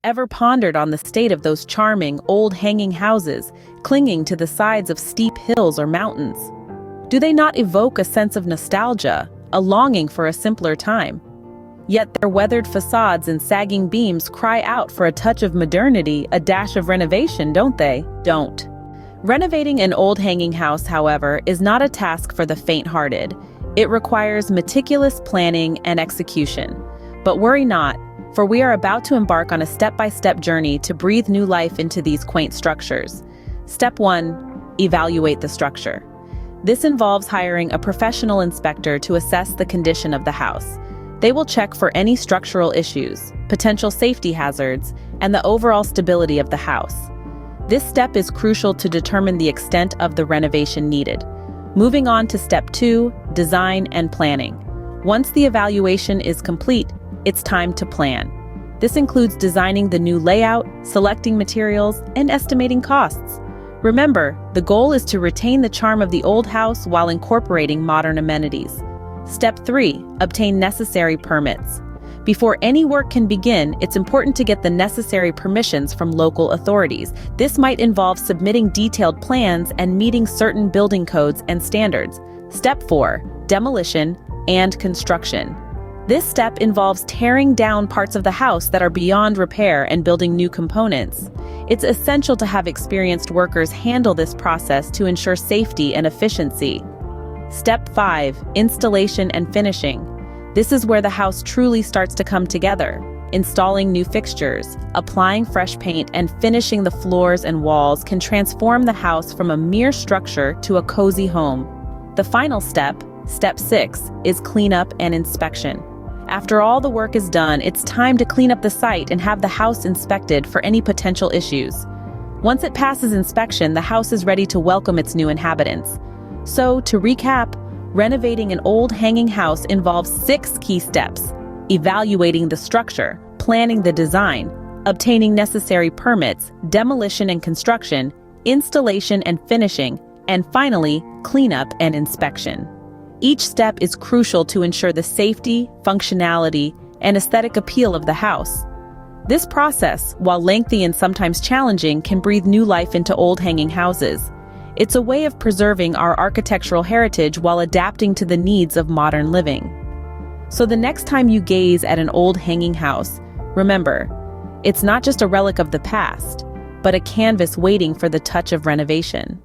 Ever pondered on the state of those charming, old hanging houses, clinging to the sides of steep hills or mountains? Do they not evoke a sense of nostalgia, a longing for a simpler time? Yet their weathered facades and sagging beams cry out for a touch of modernity, a dash of renovation, don't they? Don't. Renovating an old hanging house, however, is not a task for the faint-hearted. It requires meticulous planning and execution. But worry not, for we are about to embark on a step-by-step journey to breathe new life into these quaint structures. Step 1. Evaluate the structure. This involves hiring a professional inspector to assess the condition of the house. They will check for any structural issues, potential safety hazards, and the overall stability of the house. This step is crucial to determine the extent of the renovation needed. Moving on to Step 2, Design and Planning. Once the evaluation is complete, it's time to plan. This includes designing the new layout, selecting materials, and estimating costs. Remember, the goal is to retain the charm of the old house while incorporating modern amenities. Step 3. Obtain necessary permits. Before any work can begin, it's important to get the necessary permissions from local authorities. This might involve submitting detailed plans and meeting certain building codes and standards. Step 4. Demolition and construction. This step involves tearing down parts of the house that are beyond repair and building new components. It's essential to have experienced workers handle this process to ensure safety and efficiency. Step 5. Installation and finishing. This is where the house truly starts to come together. Installing new fixtures, applying fresh paint, and finishing the floors and walls can transform the house from a mere structure to a cozy home. The final step, Step 6, is cleanup and inspection. After all the work is done, it's time to clean up the site and have the house inspected for any potential issues. Once it passes inspection, the house is ready to welcome its new inhabitants. So, to recap, renovating an old hanging house involves 6 key steps: evaluating the structure, planning the design, obtaining necessary permits, demolition and construction, installation and finishing, and finally, cleanup and inspection. Each step is crucial to ensure the safety, functionality, and aesthetic appeal of the house. This process, while lengthy and sometimes challenging, can breathe new life into old hanging houses. It's a way of preserving our architectural heritage while adapting to the needs of modern living. So the next time you gaze at an old hanging house, remember, it's not just a relic of the past, but a canvas waiting for the touch of renovation.